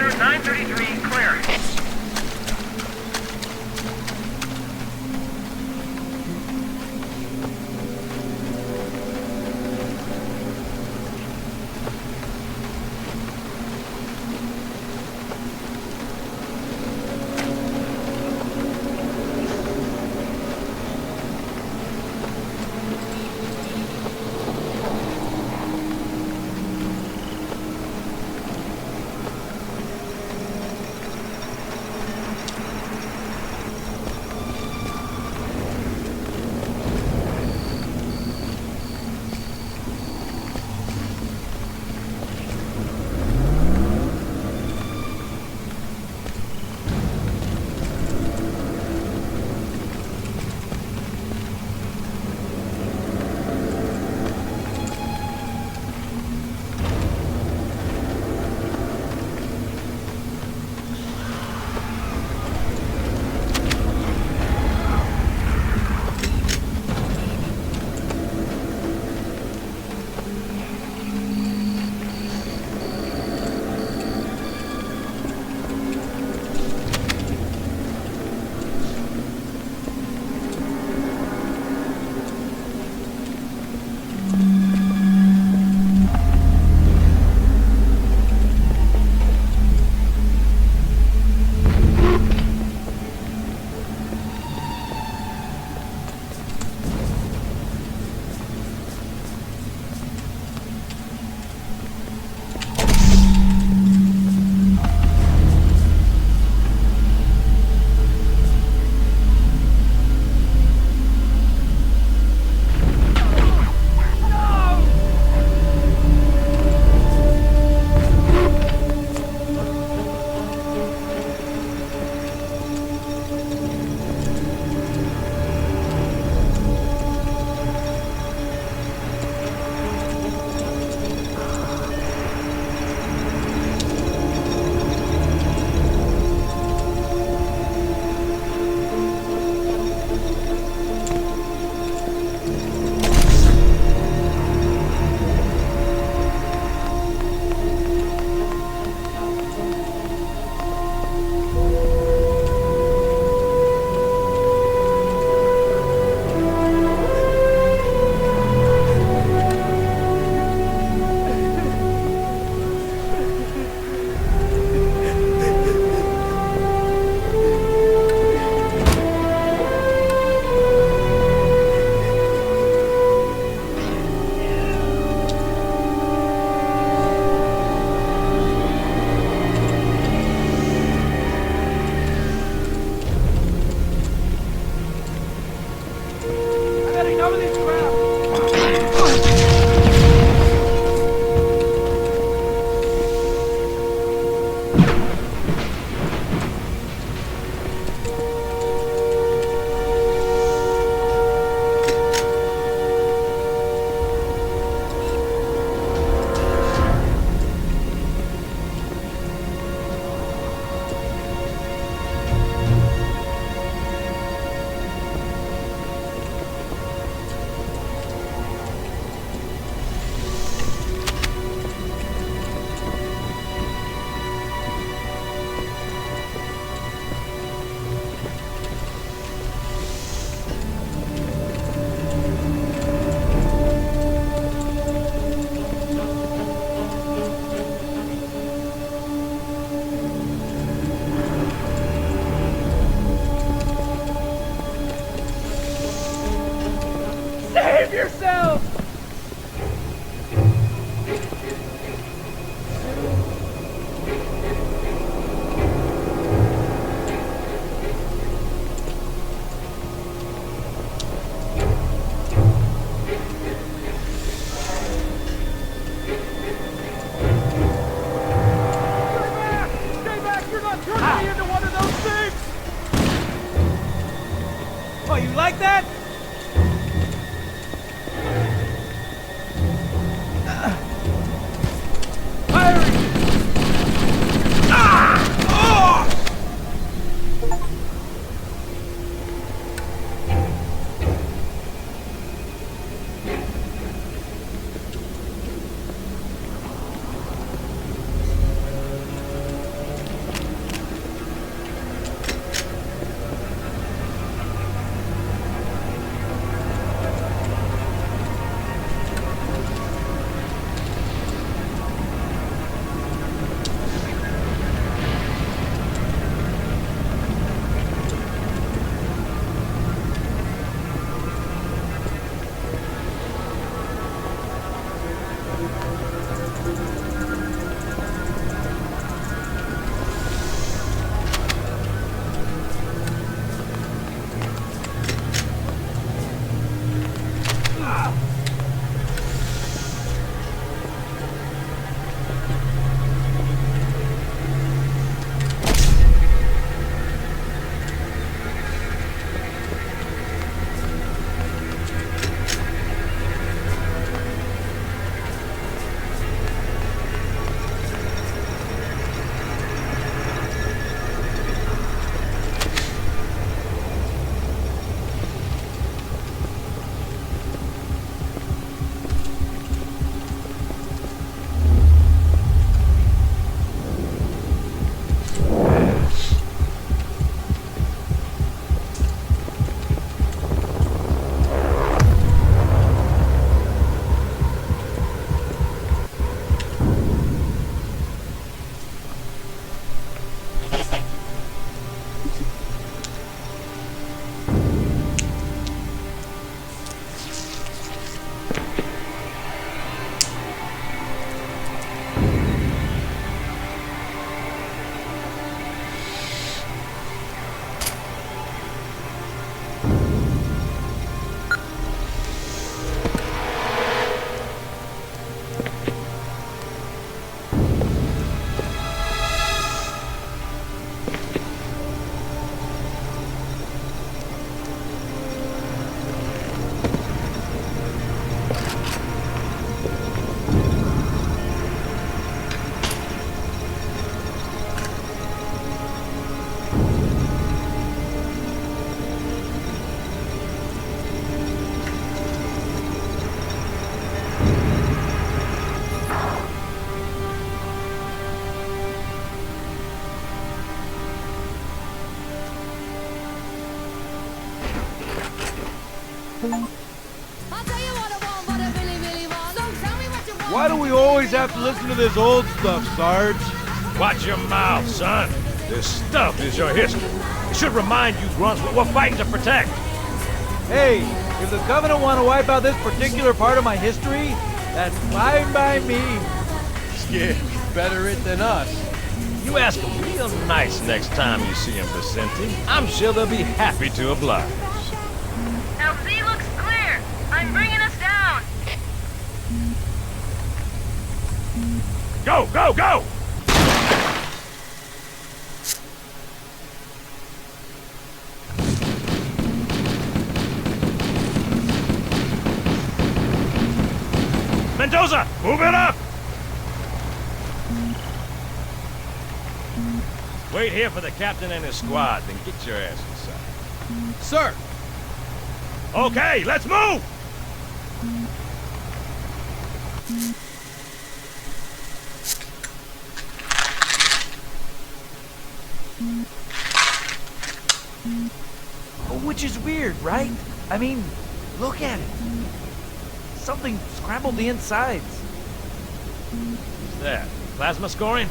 Sector 933 clear. Why do we always have to listen to this old stuff, Sarge? Watch your mouth, son. This stuff is your history. It should remind you grunts what we're fighting to protect. Hey, if the Covenant want to wipe out this particular part of my history, that's fine by me. Skid, better it than us. You ask them real nice next time you see them, Vicente. I'm sure they'll be happy to oblige. LZ looks clear. I'm bringing us down. Go, go, go! Mendoza, move it up! Wait here for the captain and his squad, then get your ass inside. Sir! Okay, let's move! Which is weird, right? I mean, look at it. Something scrambled the insides. What's that? Plasma scoring?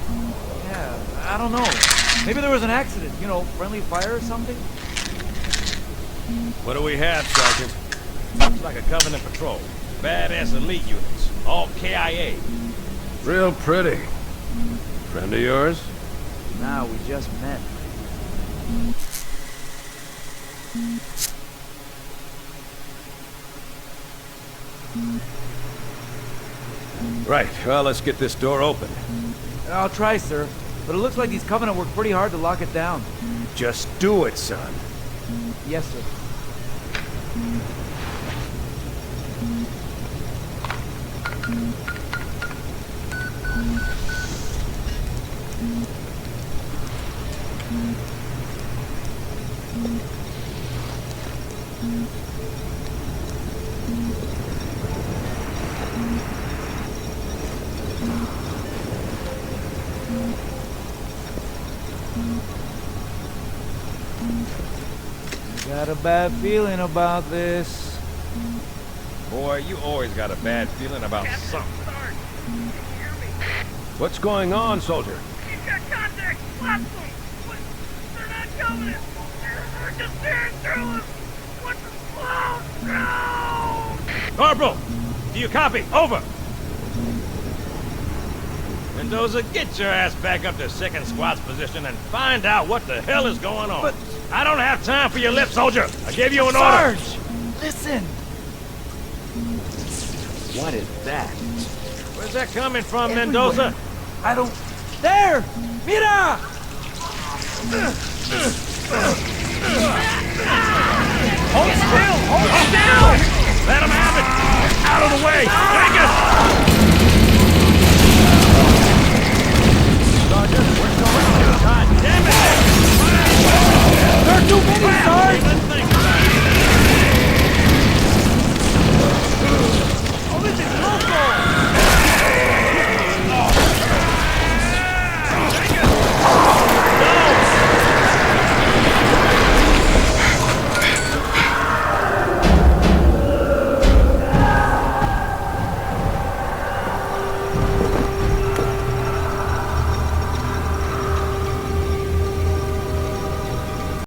Yeah, I don't know. Maybe there was an accident, you know, friendly fire or something? What do we have, Sergeant? Looks like a Covenant patrol. Badass elite units. All KIA. Real pretty. Friend of yours? Nah, we just met. Right, well, let's get this door open. I'll try, sir. But it looks like these Covenant worked pretty hard to lock it down. Just do it, son. Yes, sir. Got a bad feeling about this. Boy, you always got a bad feeling about something. Sarge, can you hear me? What's going on, soldier? You've got contact. Lots of them. But they're not coming. They're just staring through us. What's the close? No! Corporal, do you copy? Over! Mendoza, get your ass back up to second squad's position and find out what the hell is going on. But- I don't have time for your lip, soldier. I gave you an order. Sarge! Listen! What is that? Where's that coming from, Everywhere. Mendoza? I don't... There! Mira! Hold still! Hold down! Let him